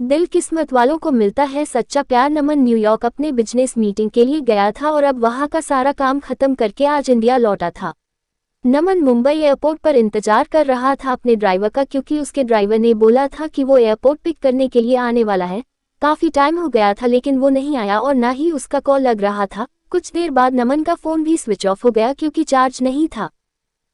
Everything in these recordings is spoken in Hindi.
दिल किस्मत वालों को मिलता है सच्चा प्यार। नमन न्यूयॉर्क अपने बिजनेस मीटिंग के लिए गया था और अब वहां का सारा काम खत्म करके आज इंडिया लौटा था। नमन मुंबई एयरपोर्ट पर इंतजार कर रहा था अपने ड्राइवर का, क्योंकि उसके ड्राइवर ने बोला था कि वो एयरपोर्ट पिक करने के लिए आने वाला है। काफी टाइम हो गया था लेकिन वो नहीं आया और ना ही उसका कॉल लग रहा था। कुछ देर बाद नमन का फोन भी स्विच ऑफ हो गया क्योंकि चार्ज नहीं था।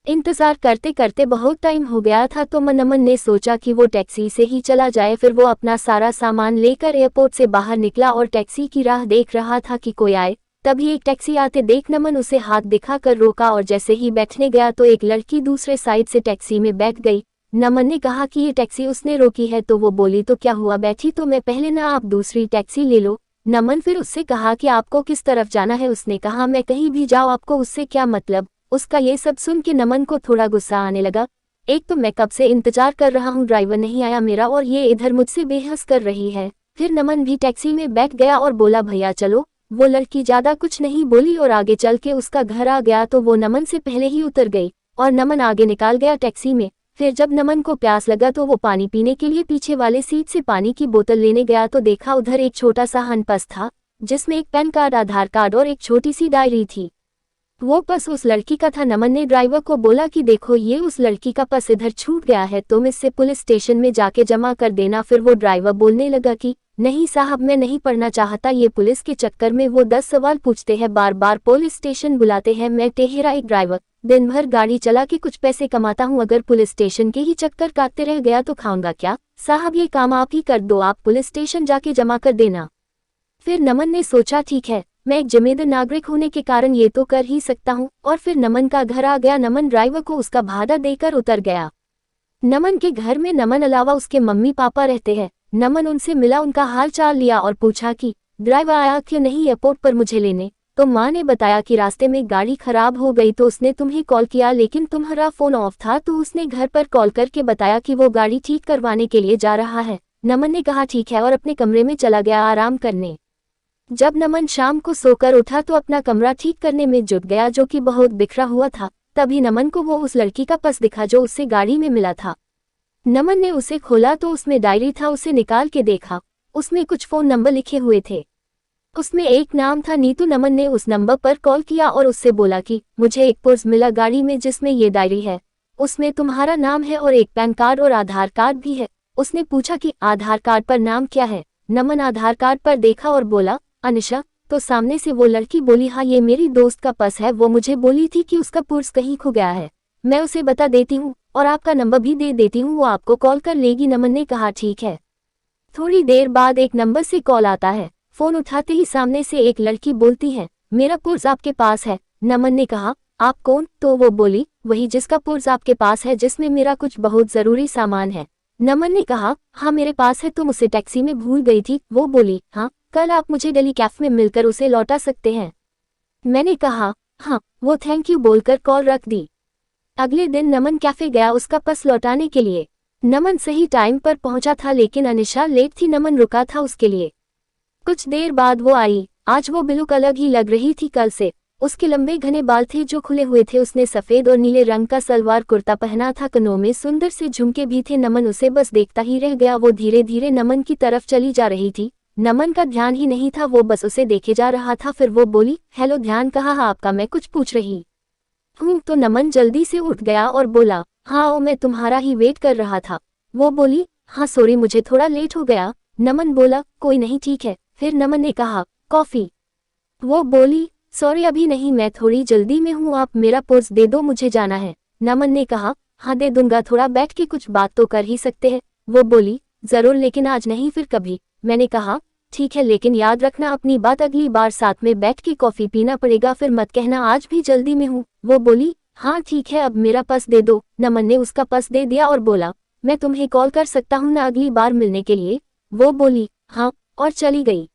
इंतजार करते करते बहुत टाइम हो गया था तो नमन ने सोचा कि वो टैक्सी से ही चला जाए। फिर वो अपना सारा सामान लेकर एयरपोर्ट से बाहर निकला और टैक्सी की राह देख रहा था कि कोई आए। तभी एक टैक्सी आते देख नमन उसे हाथ दिखाकर रोका और जैसे ही बैठने गया तो एक लड़की दूसरे साइड से टैक्सी में बैठ गई। नमन ने कहा कि ये टैक्सी उसने रोकी है तो वो बोली तो क्या हुआ, बैठी तो मैं पहले ना, आप दूसरी टैक्सी ले लो। नमन फिर उससे कहा कि आपको किस तरफ जाना है। उसने कहा मैं कहीं भी जाओ, आपको उससे क्या मतलब। उसका ये सब सुन के नमन को थोड़ा गुस्सा आने लगा। एक तो मैं कब से इंतजार कर रहा हूँ, ड्राइवर नहीं आया मेरा और ये इधर मुझसे बेहस कर रही है। फिर नमन भी टैक्सी में बैठ गया और बोला भैया चलो। वो लड़की ज्यादा कुछ नहीं बोली और आगे चल के उसका घर आ गया तो वो नमन से पहले ही उतर गई और नमन आगे निकाल गया टैक्सी में। फिर जब नमन को प्यास लगा तो वो पानी पीने के लिए पीछे वाले सीट से पानी की बोतल लेने गया तो देखा उधर एक छोटा सा हनपस था जिसमें एक पैन कार्ड, आधार कार्ड और एक छोटी सी डायरी थी। वो पर्स उस लड़की का था। नमन ने ड्राइवर को बोला कि देखो ये उस लड़की का पर्स इधर छूट गया है, तुम इससे पुलिस स्टेशन में जाके जमा कर देना। फिर वो ड्राइवर बोलने लगा कि नहीं साहब मैं नहीं पढ़ना चाहता, ये पुलिस के चक्कर में वो 10 सवाल पूछते हैं, बार बार पुलिस स्टेशन बुलाते हैं। मैं टेहरा एक ड्राइवर, दिन भर गाड़ी चला के कुछ पैसे कमाता हूँ, अगर पुलिस स्टेशन के ही चक्कर काटते रह गया तो खाऊंगा क्या। साहब ये काम आप ही कर दो, आप पुलिस स्टेशन जाके जमा कर देना। फिर नमन ने सोचा ठीक है, मैं एक जिम्मेदार नागरिक होने के कारण ये तो कर ही सकता हूँ। और फिर नमन का घर आ गया। नमन ड्राइवर को उसका भाड़ा देकर उतर गया। नमन के घर में नमन अलावा उसके मम्मी पापा रहते हैं। नमन उनसे मिला, उनका हाल चाल लिया और पूछा कि ड्राइवर आया क्यों नहीं एयरपोर्ट पर मुझे लेने। तो माँ ने बताया कि रास्ते में गाड़ी खराब हो गई तो उसने तुम्हें कॉल किया लेकिन तुम्हारा फोन ऑफ था तो उसने घर पर कॉल करके बताया कि वो गाड़ी ठीक करवाने के लिए जा रहा है। नमन ने कहा ठीक है और अपने कमरे में चला गया आराम करने। जब नमन शाम को सोकर उठा तो अपना कमरा ठीक करने में जुट गया जो कि बहुत बिखरा हुआ था। तभी नमन को वो उस लड़की का पर्स दिखा जो उससे गाड़ी में मिला था। नमन ने उसे खोला तो उसमें डायरी था, उसे निकाल के देखा। उसमें कुछ फोन नंबर लिखे हुए थे। उसमें एक नाम था नीतू। नमन ने उस नंबर पर कॉल किया और उससे बोला कि मुझे एक पर्स मिला गाड़ी में जिसमें ये डायरी है, उसमें तुम्हारा नाम है और एक पैन कार्ड और आधार कार्ड भी है। उसने पूछा कि आधार कार्ड पर नाम क्या है। नमन आधार कार्ड पर देखा और बोला अनिशा। तो सामने से वो लड़की बोली हाँ ये मेरी दोस्त का पर्स है, वो मुझे बोली थी कि उसका पर्स कहीं खो गया है, मैं उसे बता देती हूँ और आपका नंबर भी दे देती हूँ, वो आपको कॉल कर लेगी। नमन ने कहा ठीक है। थोड़ी देर बाद एक नंबर से कॉल आता है। फोन उठाते ही सामने से एक लड़की बोलती है मेरा पर्स आपके पास है। नमन ने कहा आप कौन। तो वो बोली वही जिसका पर्स आपके पास है, जिसमें मेरा कुछ बहुत जरूरी सामान है। नमन ने कहा हाँ मेरे पास है, तुम उसे टैक्सी में भूल गई थी। वो बोली हाँ, कल आप मुझे दिल्ली कैफे में मिलकर उसे लौटा सकते हैं। मैंने कहा हाँ। वो थैंक यू बोलकर कॉल रख दी। अगले दिन नमन कैफे गया उसका पर्स लौटाने के लिए। नमन सही टाइम पर पहुंचा था लेकिन अनिशा लेट थी। नमन रुका था उसके लिए। कुछ देर बाद वो आई। आज वो बिल्कुल अलग ही लग रही थी कल से। उसके लंबे घने बाल थे जो खुले हुए थे। उसने सफेद और नीले रंग का सलवार कुर्ता पहना था, कनों में सुंदर से झुमके भी थे। नमन उसे बस देखता ही रह गया। वो धीरे धीरे नमन की तरफ चली जा रही थी। नमन का ध्यान ही नहीं था, वो बस उसे देखे जा रहा था। फिर वो बोली हेलो, ध्यान कहाँ आपका, मैं कुछ पूछ रही हूँ। तो नमन जल्दी से उठ गया और बोला हाँ ओ मैं तुम्हारा ही वेट कर रहा था। वो बोली हाँ सॉरी मुझे थोड़ा लेट हो गया। नमन बोला कोई नहीं ठीक है। फिर नमन ने कहा कॉफी। वो बोली सॉरी अभी नहीं, मैं थोड़ी जल्दी में हूँ, आप मेरा पर्स दे दो, मुझे जाना है। नमन ने कहा हाँ दे दूंगा, थोड़ा बैठ के कुछ बात तो कर ही सकते हैं। वो बोली जरूर लेकिन आज नहीं फिर कभी। मैंने कहा ठीक है लेकिन याद रखना अपनी बात, अगली बार साथ में बैठ के कॉफी पीना पड़ेगा, फिर मत कहना आज भी जल्दी में हूँ। वो बोली हाँ ठीक है अब मेरा पर्स दे दो। नमन ने उसका पर्स दे दिया और बोला मैं तुम्हें कॉल कर सकता हूँ ना अगली बार मिलने के लिए। वो बोली हाँ और चली गई।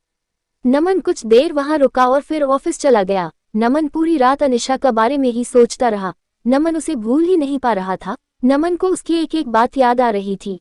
नमन कुछ देर वहां रुका और फिर ऑफिस चला गया। नमन पूरी रात अनिशा का बारे में ही सोचता रहा। नमन उसे भूल ही नहीं पा रहा था। नमन को उसकी एक एक बात याद आ रही थी।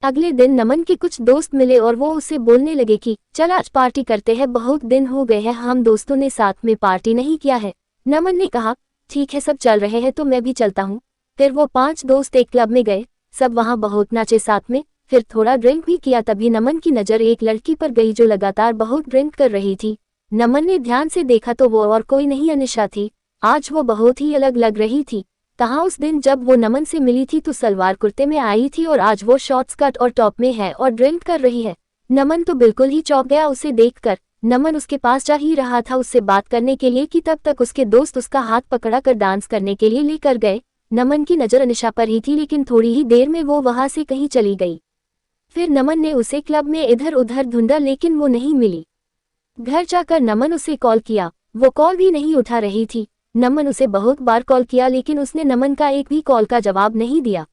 अगले दिन नमन के कुछ दोस्त मिले और वो उसे बोलने लगे कि चल आज पार्टी करते हैं, बहुत दिन हो गए हैं हम दोस्तों ने साथ में पार्टी नहीं किया है। नमन ने कहा ठीक है सब चल रहे हैं तो मैं भी चलता हूँ। फिर वो 5 दोस्त एक क्लब में गए। सब वहाँ बहुत नाचे साथ में। फिर थोड़ा ड्रिंक भी किया। तभी नमन की नज़र एक लड़की पर गई जो लगातार बहुत ड्रिंक कर रही थी। नमन ने ध्यान से देखा तो वो और कोई नहीं अनिशा थी। आज वो बहुत ही अलग लग रही थी। कहाँ उस दिन जब वो नमन से मिली थी तो सलवार कुर्ते में आई थी और आज वो शॉर्ट स्कर्ट और टॉप में है और ड्रिंक कर रही है। नमन तो बिल्कुल ही चौंक गया उसे देखकर। नमन उसके पास जा ही रहा था उससे बात करने के लिए कि तब तक उसके दोस्त उसका हाथ पकड़ा कर डांस करने के लिए लेकर गए। नमन की नज़र अनिशा पर ही थी लेकिन थोड़ी ही देर में वो वहां से कहीं चली गई। फिर नमन ने उसे क्लब में इधर उधर ढूंढा लेकिन वो नहीं मिली। घर जाकर नमन उसे कॉल किया, वो कॉल भी नहीं उठा रही थी। नमन उसे बहुत बार कॉल किया लेकिन उसने नमन का एक भी कॉल का जवाब नहीं दिया।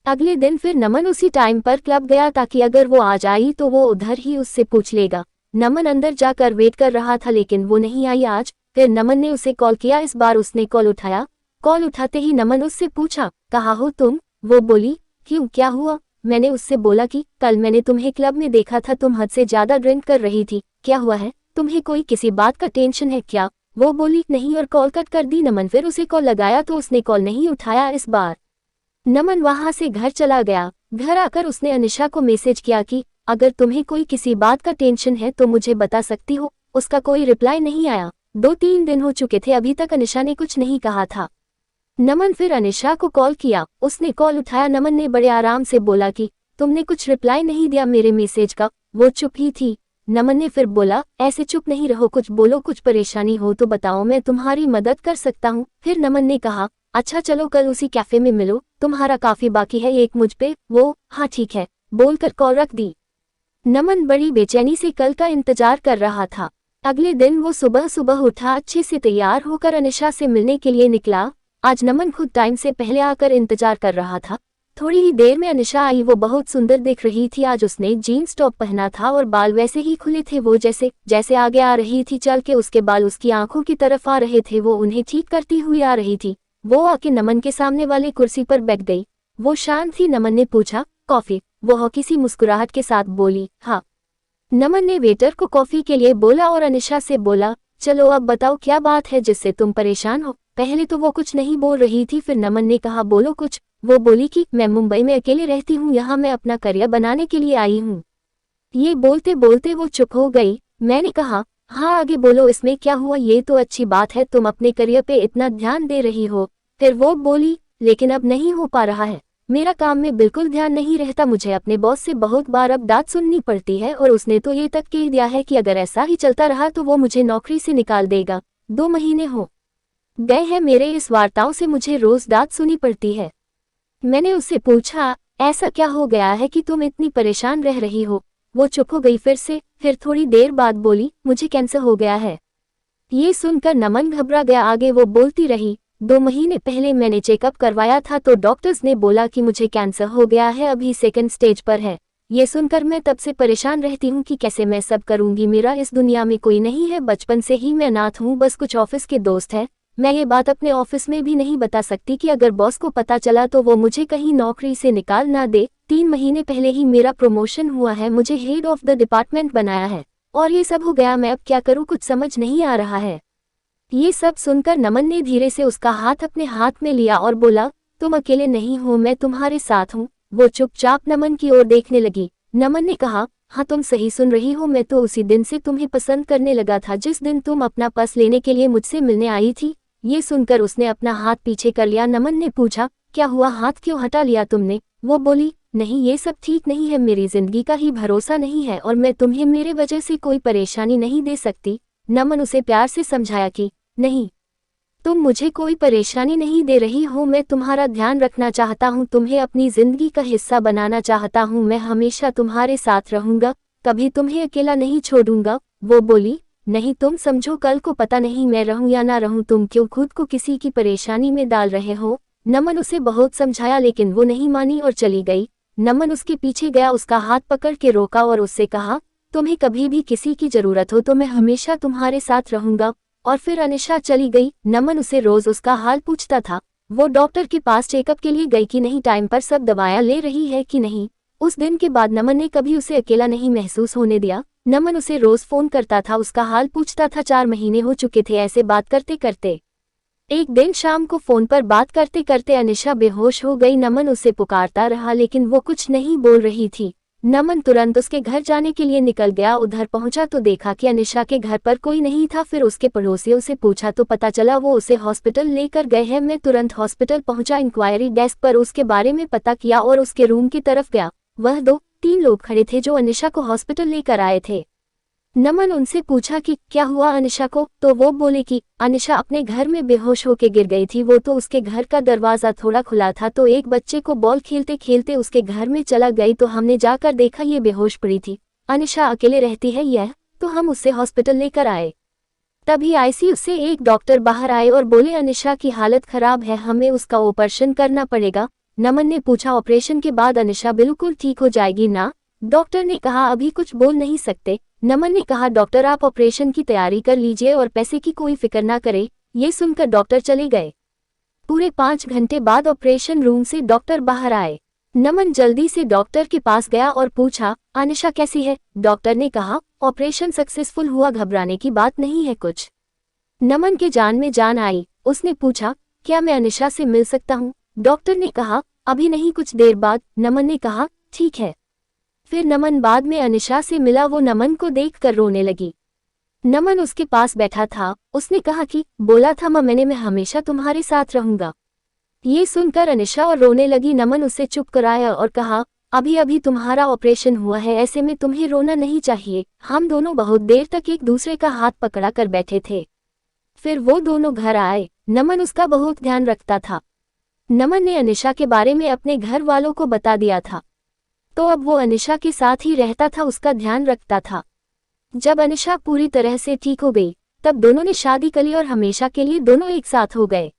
अगले दिन फिर नमन उसी टाइम पर क्लब गया ताकि अगर वो आ जाई तो वो उधर ही उससे पूछ लेगा। नमन अंदर जाकर वेट कर रहा था लेकिन वो नहीं आई आज। फिर नमन ने उसे कॉल किया, इस बार उसने कॉल उठाया। कॉल उठाते ही नमन उससे पूछा, कहाँ हो तुम? वो बोली, क्यों, क्या हुआ? मैंने उससे बोला कि कल मैंने तुम्हें क्लब में देखा था, तुम हद से ज्यादा ड्रिंक कर रही थी, क्या हुआ है? तुम्हें कोई किसी बात का टेंशन है क्या? वो बोली, नहीं, और कॉल कट कर दी। नमन फिर उसे कॉल लगाया तो उसने कॉल नहीं उठाया। इस बार नमन वहां से घर चला गया। घर आकर उसने अनिशा को मैसेज किया कि अगर तुम्हें कोई किसी बात का टेंशन है तो मुझे बता सकती हो। उसका कोई रिप्लाई नहीं आया। 2-3 दिन हो चुके थे, अभी तक अनिशा ने कुछ नहीं कहा था। नमन फिर अनिशा को कॉल किया, उसने कॉल उठाया। नमन ने बड़े आराम से बोला कि तुमने कुछ रिप्लाई नहीं दिया मेरे मैसेज का। वो चुप ही थी। नमन ने फिर बोला, ऐसे चुप नहीं रहो, कुछ बोलो, कुछ परेशानी हो तो बताओ, मैं तुम्हारी मदद कर सकता हूँ। फिर नमन ने कहा, अच्छा चलो कल उसी कैफे में मिलो, तुम्हारा काफी बाकी है एक मुझ पे। वो हाँ ठीक है बोलकर कॉल रख दी। नमन बड़ी बेचैनी से कल का इंतजार कर रहा था। अगले दिन वो सुबह सुबह उठा, अच्छे से तैयार होकर अनिशा से मिलने के लिए निकला। आज नमन खुद टाइम से पहले आकर इंतजार कर रहा था। थोड़ी ही देर में अनिशा आई। वो बहुत सुंदर दिख रही थी। आज उसने जीन्स टॉप पहना था और बाल वैसे ही खुले थे। वो जैसे जैसे आगे आ रही थी चल के उसके बाल उसकी आंखों की तरफ आ रहे थे। वो उन्हें ठीक करती हुई आ रही थी। वो आके नमन के सामने वाले कुर्सी पर बैठ गई। वो शांत थी। नमन ने पूछा, कॉफी? वो किसी मुस्कुराहट के साथ बोली, हाँ। नमन ने वेटर को कॉफी के लिए बोला और अनिशा से बोला, चलो अब बताओ क्या बात है जिससे तुम परेशान हो? पहले तो वो कुछ नहीं बोल रही थी, फिर नमन ने कहा, बोलो कुछ। वो बोली कि मैं मुंबई में अकेले रहती हूँ, यहाँ मैं अपना करियर बनाने के लिए आई हूँ। ये बोलते बोलते वो चुप हो गई। मैंने कहा, हाँ आगे बोलो, इसमें क्या हुआ? ये तो अच्छी बात है, तुम अपने करियर पे इतना ध्यान दे रही हो। फिर वो बोली, लेकिन अब नहीं हो पा रहा है, मेरा काम में बिल्कुल ध्यान नहीं रहता। मुझे अपने बॉस से बहुत बार अब डांट सुननी पड़ती है और उसने तो ये तक कह दिया है कि अगर ऐसा ही चलता रहा तो वो मुझे नौकरी से निकाल देगा। 2 महीने हो गए हैं मेरे इस वार्ताओं से, मुझे रोज डांट सुनी पड़ती है। मैंने उससे पूछा, ऐसा क्या हो गया है कि तुम इतनी परेशान रह रही हो? वो चुप हो गई फिर से। फिर थोड़ी देर बाद बोली, मुझे कैंसर हो गया है। ये सुनकर नमन घबरा गया। आगे वो बोलती रही, 2 महीने पहले मैंने चेकअप करवाया था तो डॉक्टर्स ने बोला कि मुझे कैंसर हो गया है, अभी 2nd स्टेज पर है। ये सुनकर मैं तब से परेशान रहती हूँ कि कैसे मैं सब करूँगी। मेरा इस दुनिया में कोई नहीं है, बचपन से ही मैं अनाथ हूँ, बस कुछ ऑफिस के दोस्त हैं। मैं ये बात अपने ऑफिस में भी नहीं बता सकती कि अगर बॉस को पता चला तो वो मुझे कहीं नौकरी से निकाल ना दे। 3 महीने पहले ही मेरा प्रमोशन हुआ है, मुझे हेड ऑफ द डिपार्टमेंट बनाया है और ये सब हो गया। मैं अब क्या करूँ, कुछ समझ नहीं आ रहा है। ये सब सुनकर नमन ने धीरे से उसका हाथ अपने हाथ में लिया और बोला, तुम अकेले नहीं हो, मैं तुम्हारे साथ हूँ। वो चुपचाप नमन की ओर देखने लगी। नमन ने कहा, हाँ तुम सही सुन रही हो, मैं तो उसी दिन से तुम्हें पसंद करने लगा था जिस दिन तुम अपना पर्स लेने के लिए मुझसे मिलने आई थी। ये सुनकर उसने अपना हाथ पीछे कर लिया। नमन ने पूछा, क्या हुआ, हाथ क्यों हटा लिया तुमने? वो बोली, नहीं ये सब ठीक नहीं है, मेरी जिंदगी का ही भरोसा नहीं है और मैं तुम्हें मेरे वजह से कोई परेशानी नहीं दे सकती। नमन उसे प्यार से समझाया कि नहीं, तुम मुझे कोई परेशानी नहीं दे रही हो, मैं तुम्हारा ध्यान रखना चाहता हूँ, तुम्हें अपनी जिंदगी का हिस्सा बनाना चाहता हूँ, मैं हमेशा तुम्हारे साथ रहूंगा, कभी तुम्हें अकेला नहीं छोड़ूंगा। वो बोली, नहीं तुम समझो, कल को पता नहीं मैं रहूं या ना रहूं, तुम क्यों खुद को किसी की परेशानी में डाल रहे हो? नमन उसे बहुत समझाया लेकिन वो नहीं मानी और चली गई। नमन उसके पीछे गया, उसका हाथ पकड़ के रोका और उससे कहा, तुम्हें कभी भी किसी की जरूरत हो तो मैं हमेशा तुम्हारे साथ रहूंगा। और फिर अनिशा चली गई। नमन उसे रोज उसका हाल पूछता था। वो डॉक्टर के पास चेकअप के लिए गई कि नहीं, टाइम पर सब दवाएं ले रही है कि नहीं। उस दिन के बाद नमन ने कभी उसे अकेला नहीं महसूस होने दिया। नमन उसे रोज फोन करता था, उसका हाल पूछता था। 4 महीने हो चुके थे ऐसे बात करते करते। एक दिन शाम को फोन पर बात करते करते अनिशा बेहोश हो गई। नमन उसे पुकारता रहा लेकिन वो कुछ नहीं बोल रही थी। नमन तुरंत उसके घर जाने के लिए निकल गया। उधर पहुंचा तो देखा कि अनिशा के घर पर कोई नहीं था। फिर उसके पड़ोसियों से पूछा तो पता चला वो उसे हॉस्पिटल लेकर गए हैं। मैं तुरंत हॉस्पिटल पहुंचा, इंक्वायरी डेस्क पर उसके बारे में पता किया और उसके रूम की तरफ गया। वह 2-3 लोग खड़े थे जो अनिशा को हॉस्पिटल लेकर आए थे। नमन उनसे पूछा कि क्या हुआ अनिशा को, तो वो बोले कि अनिशा अपने घर में बेहोश होकर गिर गई थी। वो तो उसके घर का दरवाजा थोड़ा खुला था तो एक बच्चे को बॉल खेलते खेलते उसके घर में चला गई तो हमने जाकर देखा ये बेहोश पड़ी थी। अनिशा अकेले रहती है यह, तो हम उसे हॉस्पिटल लेकर आए। तभी आईसीयू से एक डॉक्टर बाहर आए और बोले अनिशा की हालत खराब है, हमें उसका ऑपरेशन करना पड़ेगा। नमन ने पूछा ऑपरेशन के बाद अनिशा बिल्कुल ठीक हो जाएगी ना? डॉक्टर ने कहा अभी कुछ बोल नहीं सकते। नमन ने कहा डॉक्टर आप ऑपरेशन की तैयारी कर लीजिए और पैसे की कोई फिक्र ना करें। ये सुनकर डॉक्टर चले गए। पूरे 5 घंटे बाद ऑपरेशन रूम से डॉक्टर बाहर आए। नमन जल्दी से डॉक्टर के पास गया और पूछा अनिशा कैसी है? डॉक्टर ने कहा ऑपरेशन सक्सेसफुल हुआ, घबराने की बात नहीं है कुछ। नमन के जान में जान आई। उसने पूछा क्या मैं अनिशा से मिल सकता हूँ? डॉक्टर ने कहा अभी नहीं, कुछ देर बाद। नमन ने कहा ठीक है। फिर नमन बाद में अनिशा से मिला। वो नमन को देखकर रोने लगी। नमन उसके पास बैठा था। उसने कहा कि बोला था मैं हमेशा तुम्हारे साथ रहूंगा। ये सुनकर अनिशा और रोने लगी। नमन उसे चुप कराया और कहा अभी अभी तुम्हारा ऑपरेशन हुआ है, ऐसे में तुम्हें रोना नहीं चाहिए। हम दोनों बहुत देर तक एक दूसरे का हाथ पकड़ा कर बैठे थे। फिर वो दोनों घर आए। नमन उसका बहुत ध्यान रखता था। नमन ने अनिशा के बारे में अपने घर वालों को बता दिया था, तो अब वो अनिशा के साथ ही रहता था, उसका ध्यान रखता था। जब अनिशा पूरी तरह से ठीक हो गई तब दोनों ने शादी कर ली और हमेशा के लिए दोनों एक साथ हो गए।